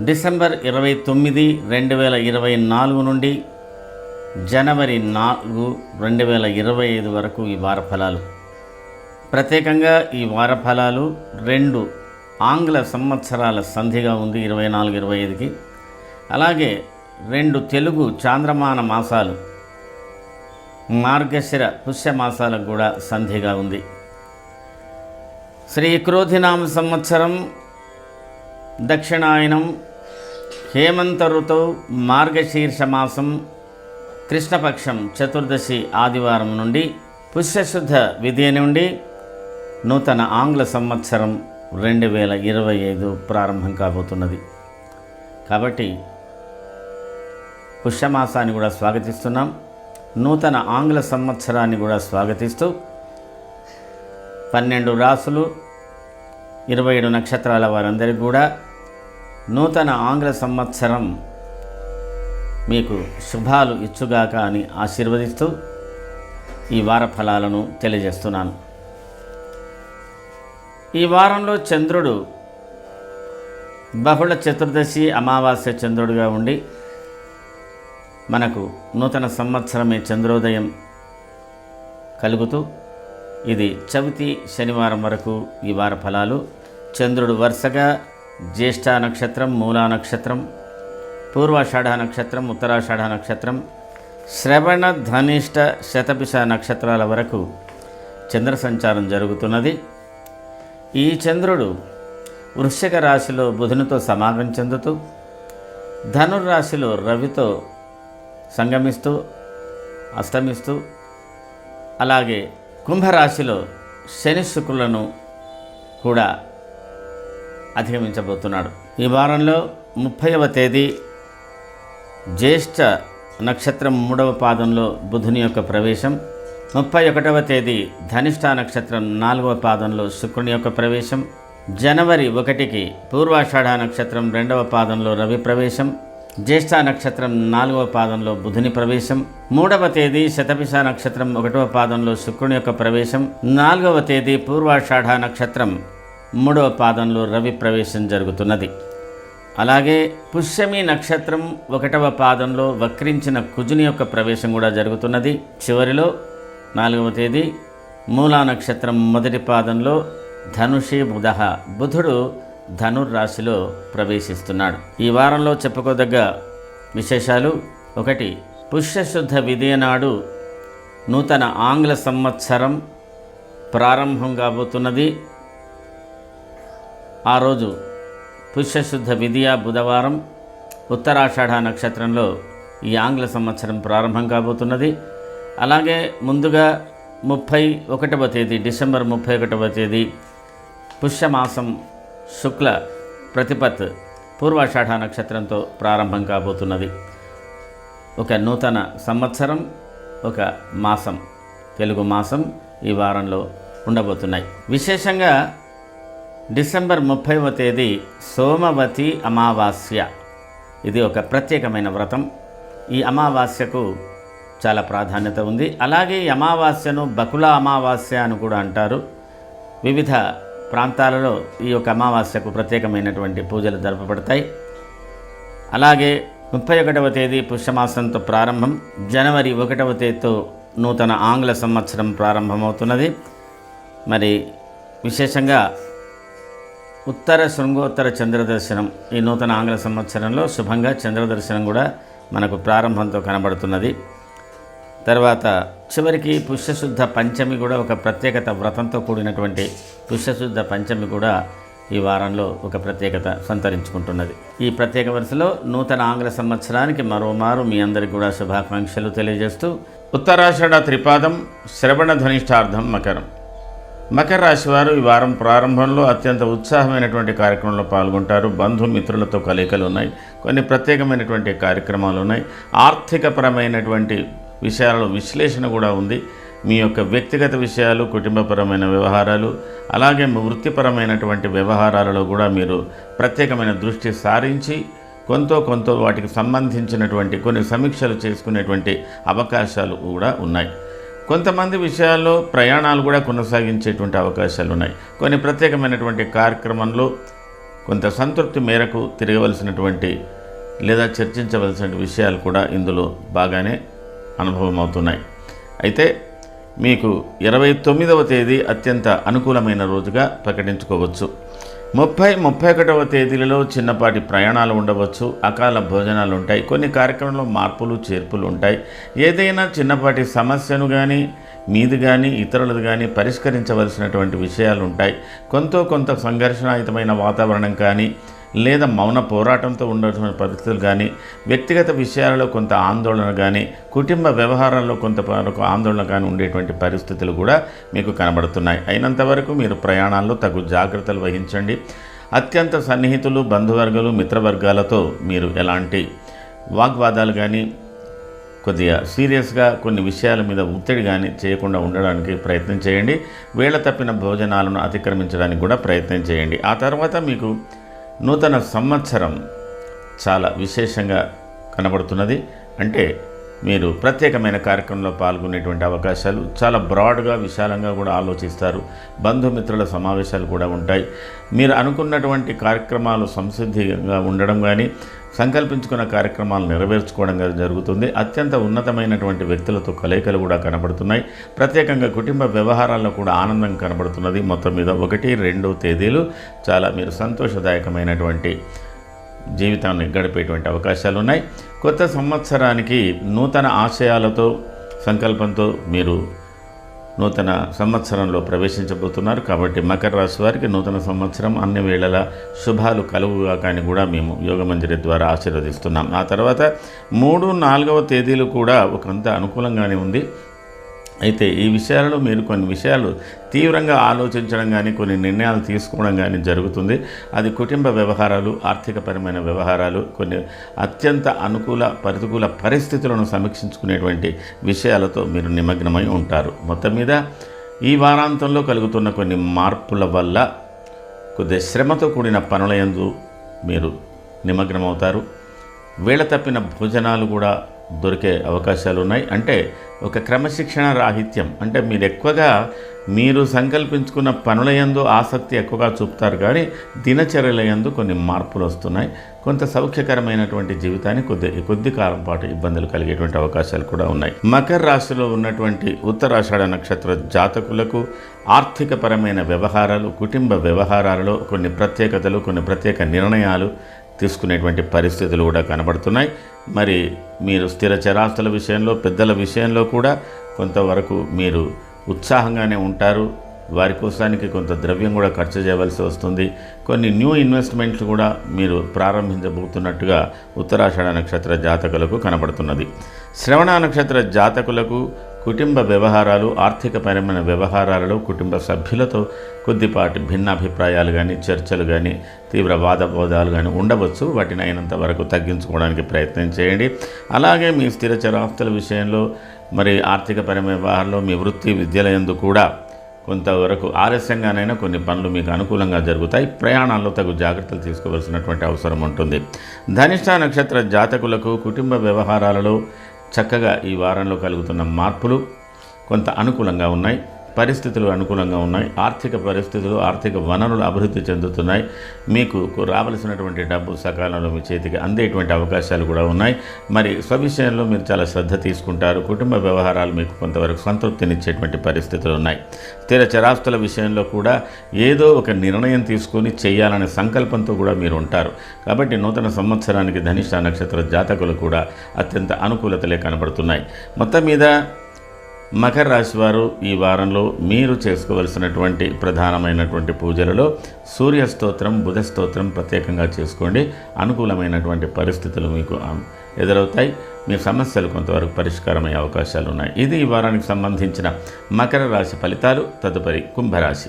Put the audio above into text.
December 29, 2024 నుండి జనవరి 4, 2025 వరకు ఈ వార ఫలాలు. ప్రత్యేకంగా ఈ వార ఫలాలు 2 ఆంగ్ల సంవత్సరాల సంధిగా ఉంది 24-25కి. అలాగే 2 తెలుగు చాంద్రమాన మాసాలు మార్గశిర పుష్యమాసాలకు కూడా సంధిగా ఉంది. శ్రీ క్రోధినామ సంవత్సరం దక్షిణాయనం హేమంత ఋతువు మార్గశీర్ష మాసం కృష్ణపక్షం చతుర్దశి ఆదివారం నుండి పుష్యశుద్ధ విధియ నుండి నూతన ఆంగ్ల సంవత్సరం 2025 ప్రారంభం కాబోతున్నది. కాబట్టి పుష్యమాసాన్ని కూడా స్వాగతిస్తున్నాం, నూతన ఆంగ్ల సంవత్సరాన్ని కూడా స్వాగతిస్తూ 12 రాసులు 27 నక్షత్రాల వారందరికీ కూడా నూతన ఆంగ్ల సంవత్సరం మీకు శుభాలు ఇచ్చుగాక అని ఆశీర్వదిస్తూ ఈ వార ఫలాలను తెలియజేస్తున్నాను. ఈ వారంలో చంద్రుడు బహుళ చతుర్దశి అమావాస్య చంద్రుడిగా ఉండి మనకు నూతన సంవత్సరమే చంద్రోదయం కలుగుతూ ఇది చవితి శనివారం వరకు ఈ వార ఫలాలు. చంద్రుడు వరుసగా జ్యేష్ఠ నక్షత్రం, మూలా నక్షత్రం, పూర్వాషాఢ నక్షత్రం, ఉత్తరాషాఢ నక్షత్రం, శ్రవణ ధనిష్ట శతభిష నక్షత్రాల వరకు చంద్ర సంచారం జరుగుతున్నది. ఈ చంద్రుడు వృశ్చిక రాశిలో బుధునితో సమాగం చెందుతూ ధనుర్రాశిలో రవితో సంగమిస్తూ అస్తమిస్తూ, అలాగే కుంభరాశిలో శని శుక్రులను కూడా అధిగమించబోతున్నాడు. ఈ వారంలో 30వ తేదీ జ్యేష్ఠ నక్షత్రం 3వ పాదంలో బుధుని యొక్క ప్రవేశం, 31వ తేదీ ధనిష్ఠ నక్షత్రం 4వ పాదంలో శుక్రుని యొక్క ప్రవేశం, జనవరి 1కి పూర్వాషాఢ నక్షత్రం 2వ పాదంలో రవి ప్రవేశం, జ్యేష్ఠ నక్షత్రం 4వ పాదంలో బుధుని ప్రవేశం, 3వ తేదీ శతభిష నక్షత్రం 1వ పాదంలో శుక్రుని యొక్క ప్రవేశం, 4వ తేదీ పూర్వాషాఢ నక్షత్రం 3వ పాదంలో రవి ప్రవేశం జరుగుతున్నది. అలాగే పుష్యమి నక్షత్రం 1వ పాదంలో వక్రించిన కుజుని యొక్క ప్రవేశం కూడా జరుగుతున్నది. చివరిలో 4వ తేదీ మూలా నక్షత్రం 1వ పాదంలో ధనుషి బుధ బుధుడు ధనుర్రాశిలో ప్రవేశిస్తున్నాడు. ఈ వారంలో చెప్పుకోదగ్గ విశేషాలు: 1, పుష్యశుద్ధ విధియ నాడు నూతన ఆంగ్ల సంవత్సరం ప్రారంభం కాబోతున్నది. ఆ రోజు పుష్యశుద్ధ విధియ బుధవారం ఉత్తరాషాఢ నక్షత్రంలో ఈ ఆంగ్ల సంవత్సరం ప్రారంభం కాబోతున్నది. అలాగే ముందుగా 31వ తేదీ డిసెంబర్ 31వ తేదీ పుష్యమాసం శుక్ల ప్రతిపత్ పూర్వాషాఢ నక్షత్రంతో ప్రారంభం కాబోతున్నది. ఒక నూతన సంవత్సరం, ఒక మాసం, తెలుగు మాసం ఈ వారంలో ఉండబోతున్నాయి. విశేషంగా డిసెంబర్ 30వ తేదీ సోమవతి అమావాస్య. ఇది ఒక ప్రత్యేకమైన వ్రతం. ఈ అమావాస్యకు చాలా ప్రాధాన్యత ఉంది. అలాగే ఈ అమావాస్యను బకుళ అమావాస్య అని కూడా అంటారు. వివిధ ప్రాంతాలలో ఈ యొక్క అమావాస్యకు ప్రత్యేకమైనటువంటి పూజలు జరపబడతాయి. అలాగే 31వ తేదీ పుష్యమాసంతో ప్రారంభం, జనవరి 1వ తేదీతో నూతన ఆంగ్ల సంవత్సరం ప్రారంభమవుతున్నది. మరి విశేషంగా ఉత్తర శృంగోత్తర చంద్రదర్శనం ఈ నూతన ఆంగ్ల సంవత్సరంలో శుభంగా చంద్రదర్శనం కూడా మనకు ప్రారంభంతో కనబడుతున్నది. తర్వాత చివరికి పుష్యశుద్ధ పంచమి కూడా ఒక ప్రత్యేకత, వ్రతంతో కూడినటువంటి పుష్యశుద్ధ పంచమి కూడా ఈ వారంలో ఒక ప్రత్యేకత సంతరించుకుంటున్నది. ఈ ప్రత్యేక వరుసలో నూతన ఆంగ్ల సంవత్సరానికి మరోమారు మీ అందరికీ కూడా శుభాకాంక్షలు తెలియజేస్తూ, ఉత్తరాషాఢ త్రిపాదం శ్రవణ ధనిష్టార్థం మకరం. మకర రాశి వారు ఈ వారం ప్రారంభంలో అత్యంత ఉత్సాహమైనటువంటి కార్యక్రమంలో పాల్గొంటారు. బంధుమిత్రులతో కలయికలు ఉన్నాయి, కొన్ని ప్రత్యేకమైనటువంటి కార్యక్రమాలు ఉన్నాయి. ఆర్థికపరమైనటువంటి విషయాలలో విశ్లేషణ కూడా ఉంది. మీ యొక్క వ్యక్తిగత విషయాలు, కుటుంబపరమైన వ్యవహారాలు, అలాగే వృత్తిపరమైనటువంటి వ్యవహారాలలో కూడా మీరు ప్రత్యేకమైన దృష్టి సారించి కొంత వాటికి సంబంధించినటువంటి కొన్ని సమీక్షలు చేసుకునేటువంటి అవకాశాలు కూడా ఉన్నాయి. కొంతమంది విషయాల్లో ప్రయాణాలు కూడా కొనసాగించేటువంటి అవకాశాలు ఉన్నాయి. కొన్ని ప్రత్యేకమైనటువంటి కార్యక్రమంలో కొంత సంతృప్తి మేరకు తిరగవలసినటువంటి లేదా చర్చించవలసిన విషయాలు కూడా ఇందులో బాగానే అనుభవం అవుతున్నాయి. అయితే మీకు 29వ తేదీ అత్యంత అనుకూలమైన రోజుగా ప్రకటించుకోవచ్చు. 30, 31వ తేదీలలో చిన్నపాటి ప్రయాణాలు ఉండవచ్చు, అకాల భోజనాలు ఉంటాయి, కొన్ని కార్యక్రమంలో మార్పులు చేర్పులు ఉంటాయి. ఏదైనా చిన్నపాటి సమస్యను కానీ మీది కానీ ఇతరులది కానీ పరిష్కరించవలసినటువంటి విషయాలు ఉంటాయి. కొంత సంఘర్షణాయుతమైన వాతావరణం కానీ లేదా మౌన పోరాటంతో ఉండాల్సిన పరిస్థితులు కానీ, వ్యక్తిగత విషయాలలో కొంత ఆందోళన కానీ, కుటుంబ వ్యవహారాల్లో కొంత ఆందోళన కానీ ఉండేటువంటి పరిస్థితులు కూడా మీకు కనబడుతున్నాయి. అయినంత వరకు మీరు ప్రయాణాల్లో తగు జాగ్రత్తలు వహించండి. అత్యంత సన్నిహితులు, బంధువర్గాలు, మిత్రవర్గాలతో మీరు ఎలాంటి వాగ్వాదాలు కానీ, కొద్దిగా సీరియస్గా కొన్ని విషయాల మీద ఒత్తిడి కానీ చేయకుండా ఉండడానికి ప్రయత్నం చేయండి. వేళ తప్పిన భోజనాలను అతిక్రమించడానికి కూడా ప్రయత్నం చేయండి. ఆ తర్వాత మీకు నూతన సంవత్సరం చాలా విశేషంగా కనబడుతున్నది. అంటే మీరు ప్రత్యేకమైన కార్యక్రమంలో పాల్గొనేటువంటి అవకాశాలు, చాలా బ్రాడ్గా విశాలంగా కూడా ఆలోచిస్తారు. బంధుమిత్రుల సమావేశాలు కూడా ఉంటాయి. మీరు అనుకున్నటువంటి కార్యక్రమాలు సంసిద్ధిగా ఉండడం కానీ, సంకల్పించుకున్న కార్యక్రమాలు నెరవేర్చుకోవడం కానీ జరుగుతుంది. అత్యంత ఉన్నతమైనటువంటి వ్యక్తులతో కలయికలు కూడా కనబడుతున్నాయి. ప్రత్యేకంగా కుటుంబ వ్యవహారాల్లో కూడా ఆనందం కనబడుతున్నది. మొత్తం మీద 1, 2 తేదీలు చాలా మీరు సంతోషదాయకమైనటువంటి జీవితాన్ని గడిపేటువంటి అవకాశాలు ఉన్నాయి. కొత్త సంవత్సరానికి నూతన ఆశయాలతో, సంకల్పంతో మీరు నూతన సంవత్సరంలో ప్రవేశించబోతున్నారు. కాబట్టి మకర రాశి వారికి నూతన సంవత్సరం అన్ని వేళలా శుభాలు కలుగుగా కానీ కూడా మేము యోగమంజరి ద్వారా ఆశీర్వదిస్తున్నాం. ఆ తర్వాత 3, 4వ తేదీలు కూడా ఒకంత అనుకూలంగానే ఉంది. అయితే ఈ విషయాలలో మీరు కొన్ని విషయాలు తీవ్రంగా ఆలోచించడం కానీ, కొన్ని నిర్ణయాలు తీసుకోవడం కానీ జరుగుతుంది. అది కుటుంబ వ్యవహారాలు, ఆర్థికపరమైన వ్యవహారాలు, కొన్ని అత్యంత ప్రతికూల పరిస్థితులను సమీక్షించుకునేటువంటి విషయాలతో మీరు నిమగ్నమై ఉంటారు. మొత్తం మీద ఈ వారాంతంలో కలుగుతున్న కొన్ని మార్పుల వల్ల కొద్దిగా శ్రమతో కూడిన పనులయందు మీరు నిమగ్నమవుతారు. వేళ తప్పిన భోజనాలు కూడా దొరికే అవకాశాలు ఉన్నాయి. అంటే ఒక క్రమశిక్షణ రాహిత్యం, అంటే మీరు సంకల్పించుకున్న పనులయందు ఆసక్తి ఎక్కువగా చూపుతారు, కానీ దినచర్యలయందు కొన్ని మార్పులు వస్తున్నాయి. కొంత సౌఖ్యకరమైనటువంటి జీవితాన్ని కొద్ది కాలం పాటు ఇబ్బందులు కలిగేటువంటి అవకాశాలు కూడా ఉన్నాయి. మకర రాశిలో ఉన్నటువంటి ఉత్తరాషాఢ నక్షత్ర జాతకులకు ఆర్థికపరమైన వ్యవహారాలు, కుటుంబ వ్యవహారాలలో కొన్ని ప్రత్యేకతలు, కొన్ని ప్రత్యేక నిర్ణయాలు తీసుకునేటువంటి పరిస్థితులు కూడా కనబడుతున్నాయి. మరి మీరు స్థిర చరాస్తుల విషయంలో, పెద్దల విషయంలో కూడా కొంతవరకు మీరు ఉత్సాహంగానే ఉంటారు. వారి కోసానికి కొంత ద్రవ్యం కూడా ఖర్చు చేయవలసి వస్తుంది. కొన్ని న్యూ ఇన్వెస్ట్మెంట్లు కూడా మీరు ప్రారంభించబోతున్నట్టుగా ఉత్తరాషాఢ నక్షత్ర జాతకులకు కనబడుతున్నది. శ్రవణ నక్షత్ర జాతకులకు కుటుంబ వ్యవహారాలు, ఆర్థికపరమైన వ్యవహారాలలో కుటుంబ సభ్యులతో కొద్దిపాటి భిన్నాభిప్రాయాలు కానీ, చర్చలు కానీ, తీవ్ర వాదబోధాలు కానీ ఉండవచ్చు. వాటిని అయినంత వరకు తగ్గించుకోవడానికి ప్రయత్నం చేయండి. అలాగే మీ స్థిర చరాస్తుల విషయంలో, మరి ఆర్థికపరమైన వ్యవహారంలో, మీ వృత్తి విద్యలందు కూడా కొంతవరకు ఆలస్యంగానైనా కొన్ని పనులు మీకు అనుకూలంగా జరుగుతాయి. ప్రయాణాల్లో తగు జాగ్రత్తలు తీసుకోవాల్సినటువంటి అవసరం ఉంటుంది. ధనిష్ట నక్షత్ర జాతకులకు కుటుంబ వ్యవహారాలలో చక్కగా ఈ వారంలో కలుగుతున్న మార్పులు కొంత అనుకూలంగా ఉన్నాయి. పరిస్థితులు అనుకూలంగా ఉన్నాయి. ఆర్థిక పరిస్థితులు, ఆర్థిక వనరులు అభివృద్ధి చెందుతున్నాయి. మీకు రావలసినటువంటి డబ్బు సకాలంలో మీ చేతికి అందేటువంటి అవకాశాలు కూడా ఉన్నాయి. మరి స్వవిషయంలో మీరు చాలా శ్రద్ధ తీసుకుంటారు. కుటుంబ వ్యవహారాలు మీకు కొంతవరకు సంతృప్తినిచ్చేటువంటి పరిస్థితులు ఉన్నాయి. స్థిర చరాస్తుల విషయంలో కూడా ఏదో ఒక నిర్ణయం తీసుకొని చేయాలనే సంకల్పంతో కూడా మీరు ఉంటారు. కాబట్టి నూతన సంవత్సరానికి ధనిష్ట నక్షత్ర జాతకులు కూడా అత్యంత అనుకూలతలే కనబడుతున్నాయి. మొత్తం మీద మకర రాశి వారు ఈ వారంలో మీరు చేసుకోవలసినటువంటి ప్రధానమైనటువంటి పూజలలో సూర్య స్తోత్రం, బుధ స్తోత్రం ప్రత్యేకంగా చేసుకోండి. అనుకూలమైనటువంటి పరిస్థితులు మీకు ఎదురవుతాయి. మీ సమస్యలు కొంతవరకు పరిష్కారమయ్యే అవకాశాలు ఉన్నాయి. ఇది ఈ వారానికి సంబంధించిన మకర రాశి ఫలితాలు. తదుపరి కుంభరాశి.